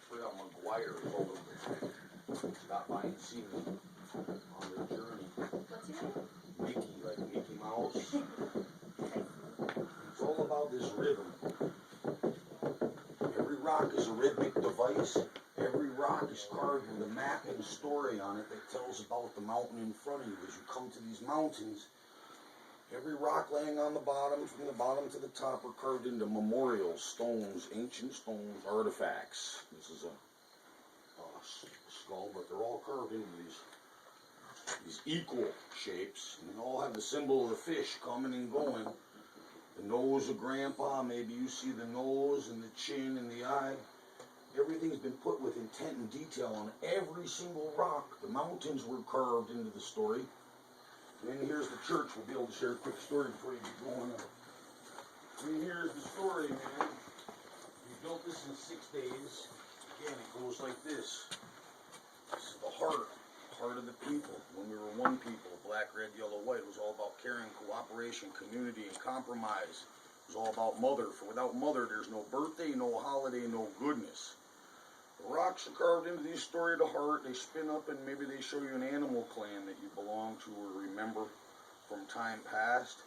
Trail McGuire photo. Stop by and see me on the journey. What's your name? Mickey, like Mickey Mouse. It's all about this rhythm. Every rock is a rhythmic device. Every rock is carved with a map and a story on it that tells about the mountain in front of you. As you come to these mountains, every rock laying on the bottom, from the bottom to the top, are carved into memorials, stones, ancient stones, artifacts. This is a skull, but they're all carved into these equal shapes, and they all have the symbol of the fish coming and going. The nose of Grandpa, maybe you see the nose and the chin and the eye. Everything's been put with intent and detail on every single rock. The mountains were carved into the story. And then here's the church. We'll be able to share a quick story before you get going. And here's the story, man. We built this in 6 days. Again, it goes like this. This is the heart of the people. When we were one people, black, red, yellow, white, it was all about caring, cooperation, community, and compromise. It was all about mother. For without mother, there's no birthday, no holiday, no goodness. The rocks are carved into the story of the heart. They spin up and maybe they show you an animal clan that you belong to or remember from time past.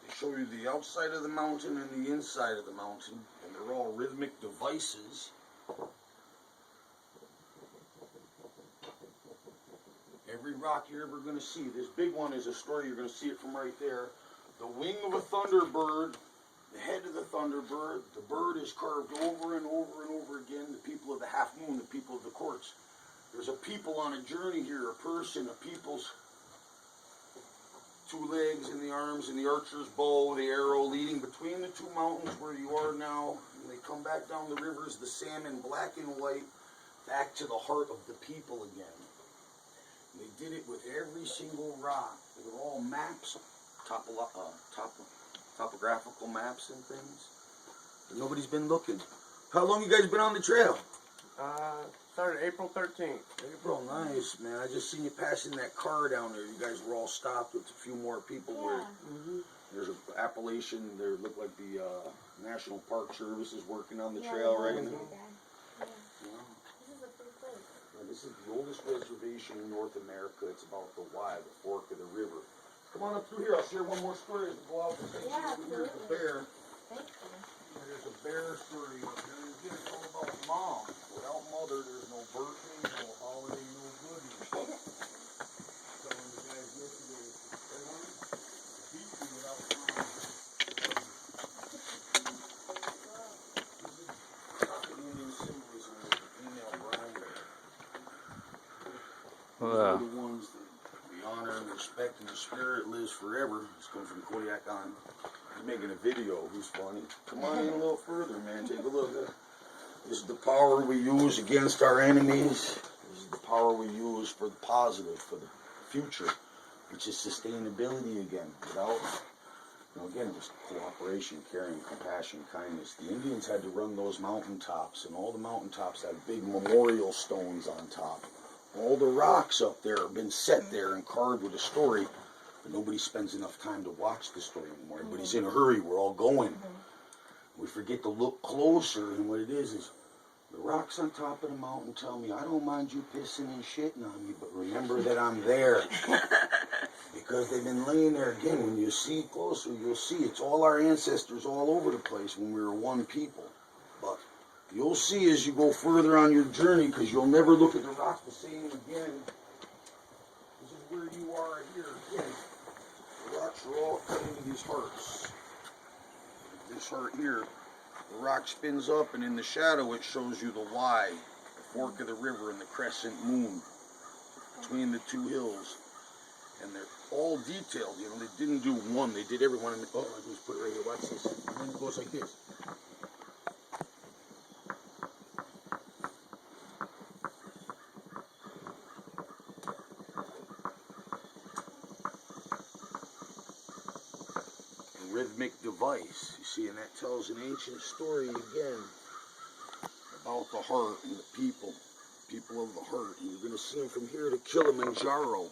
They show you the outside of the mountain and the inside of the mountain, and they're all rhythmic devices. Every rock you're ever going to see. This big one is a story. You're going to see it from right there. The wing of a thunderbird, the head of the thunderbird. The bird is carved over and over and over again. The people of the half moon, the people of the courts. There's a people on a journey here, a person, a people's 2 legs and the arms and the archer's bow, the arrow leading between the 2 mountains where you are now. And they come back down the rivers, the salmon, black and white, back to the heart of the people again. And they did it with every single rock. They were all maps, topographical maps and things. But nobody's been looking. How long you guys been on the trail? Started April 13th. April, nice, man. I just seen you passing that car down there. You guys were all stopped with a few more people. Yeah. There's an Appalachian. There looked like the National Park Service is working on the trail right now. This is a pretty place. This is the oldest reservation in North America. It's about the Y, the fork of the river. Come on up through here. I'll share one more story as we go out. Yeah, Here's a bear. Thank you. There's a bear story up there. Again, it's all about mom. Without mother, there's no birthday, no holiday, no goodness. Telling the guys yesterday, beat you without mom. This is African Indian symbolism of the female brown bear. These are the ones that we honor and respect, and the spirit lives forever. This comes from Kodiak on. He's making a video. Who's funny? Come on in a little further, man. Take a look. This is the power we use against our enemies. This is the power we use for the positive, for the future, which is sustainability again. Without, again, just cooperation, caring, compassion, kindness. The Indians had to run those mountaintops, and all the mountaintops had big memorial stones on top. All the rocks up there have been set there and carved with a story. But nobody spends enough time to watch the story anymore. Everybody's in a hurry. We're all going. We forget to look closer, and what it is the rocks on top of the mountain tell me, I don't mind you pissing and shitting on me, but remember that I'm there. Because they've been laying there. Again, when you see closer, you'll see it's all our ancestors all over the place when we were one people. But you'll see as you go further on your journey, because you'll never look at the rock the same again. This is where you are here again. The rocks are all cut into these hearts. This heart here, the rock spins up, and in the shadow it shows you the Y, the fork of the river, and the crescent moon between the 2 hills. And they're all detailed. They didn't do one. They did every one. Oh, I just put it right here. Watch this. And then it goes like this. Rhythmic device, you see, and that tells an ancient story again about the heart and the people of the heart. And you're going to see them from here to Kilimanjaro.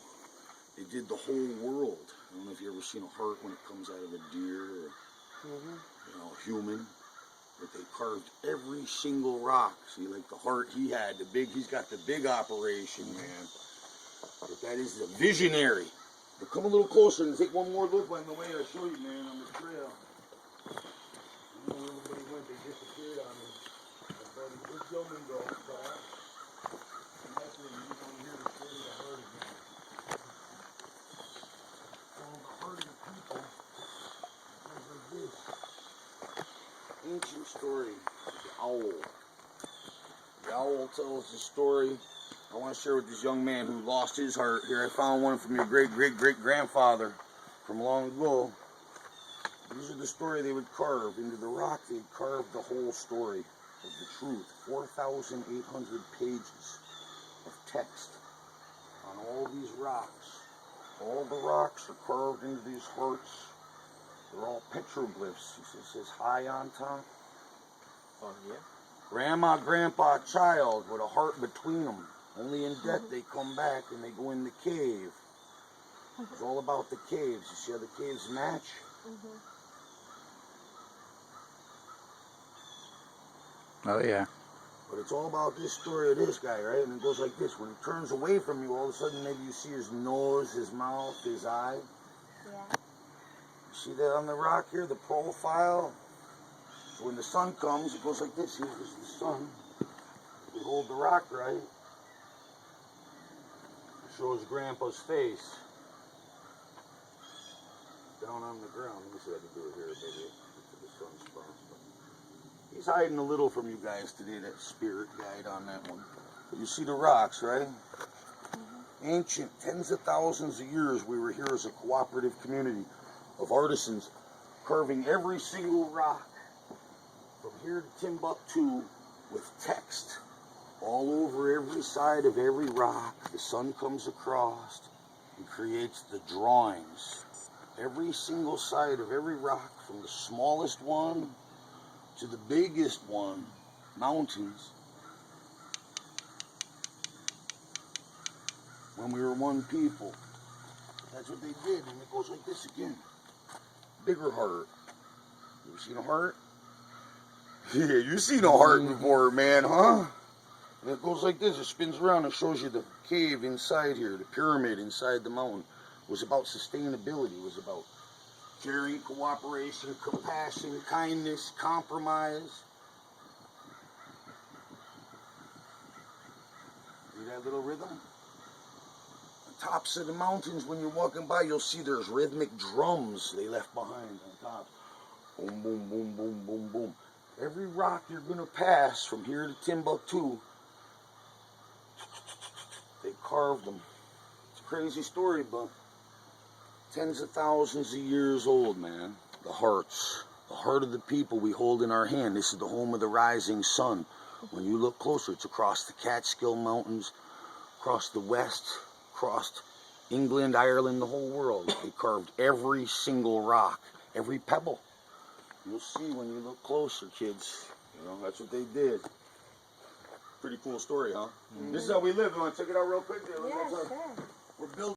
They did the whole world. I don't know if you've ever seen a heart when it comes out of a deer or a human. But they carved every single rock. See, like the heart he had, he's got the big operation, man. But that is a visionary. But come a little closer and take one more look on the way I show you, man, on the trail. I don't know where everybody went, they disappeared on me. My buddy, this gentleman goes, and that's when you want to hear the story of the heart again. Well, the heart of the people is like this. Ancient story of the owl. The owl tells the story. I want to share with this young man who lost his heart. Here, I found one from your great-great-great-grandfather from long ago. These are the story they would carve into the rock. They'd carve the whole story of the truth. 4,800 pages of text on all these rocks. All the rocks are carved into these hearts. They're all petroglyphs. It says hi on top. Oh, yeah? Grandma, grandpa, child with a heart between them. Only in death they come back and they go in the cave. It's all about the caves. You see how the caves match? Oh, yeah. But it's all about this story of this guy, right? And it goes like this. When he turns away from you, all of a sudden maybe you see his nose, his mouth, his eye. Yeah. See that on the rock here, the profile? So when the sun comes, it goes like this. Here's the sun. You hold the rock right. It shows Grandpa's face. Down on the ground. Let me see if I can do it here, maybe. To the sun spot. He's hiding a little from you guys today, that spirit guide on that one. But you see the rocks, right? Ancient, tens of thousands of years, we were here as a cooperative community of artisans, carving every single rock from here to Timbuktu with text all over every side of every rock. The sun comes across and creates the drawings. Every single side of every rock, from the smallest one to the biggest one, mountains. When we were one people. That's what they did, and it goes like this again. Bigger heart. You ever seen a heart? Yeah, you seen a heart before, man, huh? And it goes like this. It spins around and shows you the cave inside here, the pyramid inside the mountain. It was about sustainability. It was about caring, cooperation, compassion, kindness, compromise. See that little rhythm? The tops of the mountains, when you're walking by, you'll see there's rhythmic drums they left behind on top. Boom, boom, boom, boom, boom, boom. Every rock you're going to pass from here to Timbuktu, they carved them. It's a crazy story, but tens of thousands of years old, man. The hearts. The heart of the people we hold in our hand. This is the home of the rising sun. When you look closer, it's across the Catskill Mountains, across the west, across England, Ireland, the whole world. They carved every single rock, every pebble. You'll see when you look closer, kids. You know, that's what they did. Pretty cool story, huh? This is how we live. You want to check it out real quick? Yeah, sure. We're building.